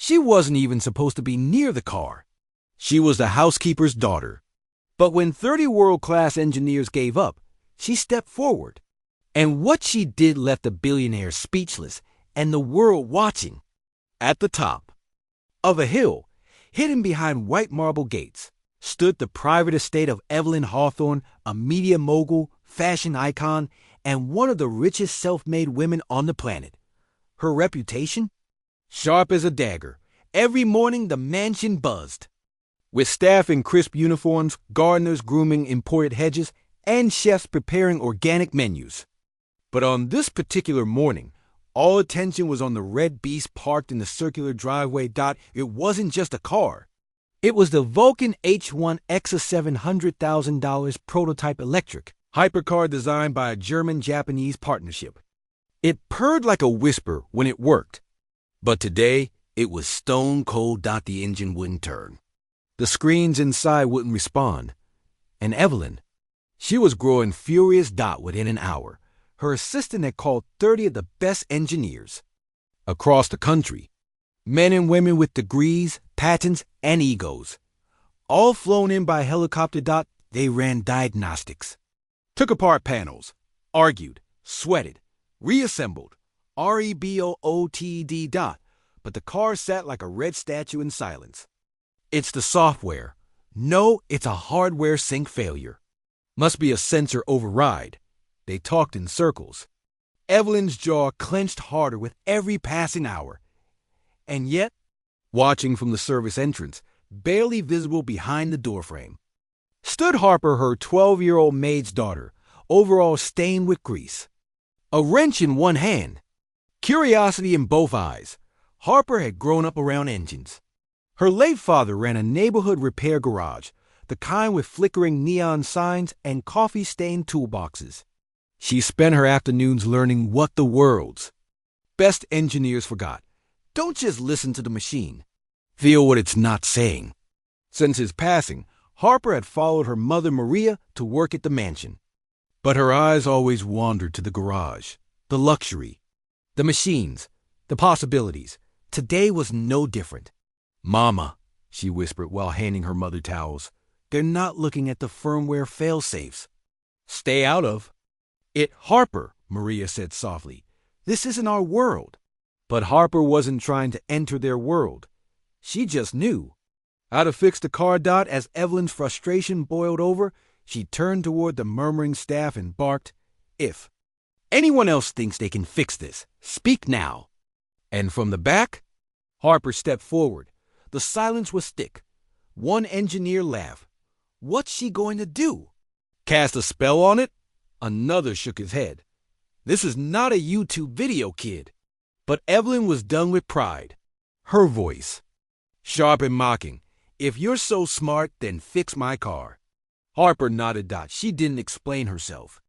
She wasn't even supposed to be near the car. She was the housekeeper's daughter. But when 30 world-class engineers gave up, she stepped forward. And what she did left the billionaire speechless and the world watching. At the top of a hill, hidden behind white marble gates, stood the private estate of Evelyn Hawthorne, a media mogul, fashion icon, and one of the richest self-made women on the planet. Her reputation? Sharp as a dagger. Every morning the mansion buzzed. With staff in crisp uniforms, gardeners grooming imported hedges, and chefs preparing organic menus. But on this particular morning, all attention was on the red beast parked in the circular driveway. It wasn't just a car. It was the Vulcan H1 X, a $700,000 prototype electric hypercar designed by a German-Japanese partnership. It purred like a whisper when it worked. But today, it was stone cold. The engine wouldn't turn. The screens inside wouldn't respond. And Evelyn, she was growing furious. Within an hour, her assistant had called 30 of the best engineers across the country, men and women with degrees, patents, and egos, all flown in by helicopter. They ran diagnostics, took apart panels, argued, sweated, reassembled, REBOOTD. But the car sat like a red statue in silence. It's the software. No, it's a hardware sync failure. Must be a sensor override. They talked in circles. Evelyn's jaw clenched harder with every passing hour. And yet, watching from the service entrance, barely visible behind the doorframe, stood Harper, her 12-year-old maid's daughter, overalls stained with grease. A wrench in one hand, curiosity in both eyes. Harper had grown up around engines. Her late father ran a neighborhood repair garage, the kind with flickering neon signs and coffee-stained toolboxes. She spent her afternoons learning what the world's best engineers forgot. Don't just listen to the machine. Feel what it's not saying. Since his passing, Harper had followed her mother Maria to work at the mansion. But her eyes always wandered to the garage, the luxury, the machines, the possibilities. Today was no different. "Mama," she whispered while handing her mother towels, "they're not looking at the firmware fail-safes. Stay out of it." "Harper," Maria said softly, "this isn't our world." But Harper wasn't trying to enter their world. She just knew how to fix the car. As Evelyn's frustration boiled over, she turned toward the murmuring staff and barked, "If anyone else thinks they can fix this, speak now." And from the back, Harper stepped forward. The silence was thick. One engineer laughed. What's she going to do? Cast a spell on it? Another shook his head. This is not a YouTube video, kid. But Evelyn was done with pride. Her voice, sharp and mocking. "If you're so smart, then fix my car." Harper nodded. She didn't explain herself.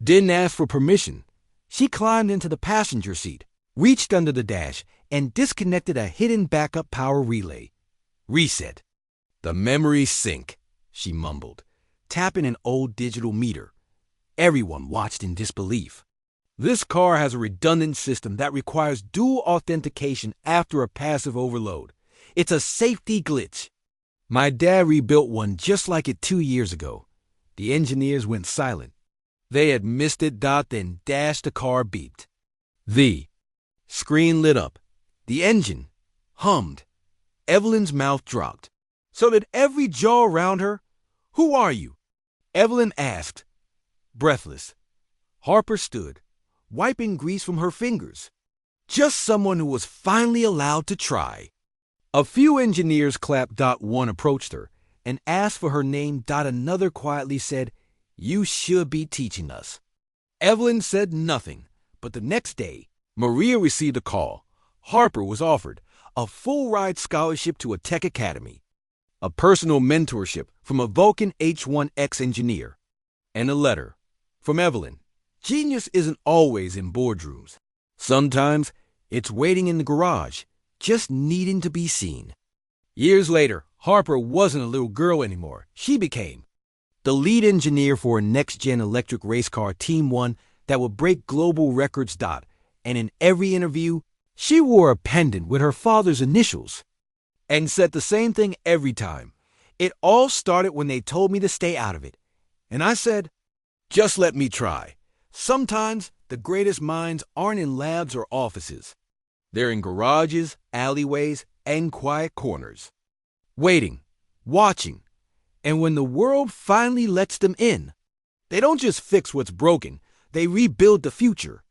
Didn't ask for permission. She climbed into the passenger seat, reached under the dash, and disconnected a hidden backup power relay. Reset. "The memories sync," she mumbled, tapping an old digital meter. Everyone watched in disbelief. "This car has a redundant system that requires dual authentication after a passive overload. It's a safety glitch. My dad rebuilt one just like it 2 years ago." The engineers went silent. They had missed it. Then dash the car beeped. The screen lit up. The engine hummed. Evelyn's mouth dropped, so did every jaw around her. "Who are you?" Evelyn asked, breathless. Harper stood, wiping grease from her fingers. "Just someone who was finally allowed to try." A few engineers clapped. One approached her and asked for her name. Another quietly said, "You should be teaching us." Evelyn said nothing, but the next day, Maria received a call. Harper was offered a full-ride scholarship to a tech academy, a personal mentorship from a Vulcan H1 X engineer, and a letter from Evelyn. Genius isn't always in boardrooms. Sometimes it's waiting in the garage, just needing to be seen. Years later, Harper wasn't a little girl anymore. She became the lead engineer for a next-gen electric race car, Team 1, that would break global records. And in every interview, She wore a pendant with her father's initials and said the same thing every time. It all started when they told me to stay out of it. And I said, just let me try. Sometimes the greatest minds aren't in labs or offices. They're in garages, alleyways, and quiet corners. Waiting, watching, and when the world finally lets them in, they don't just fix what's broken, they rebuild the future.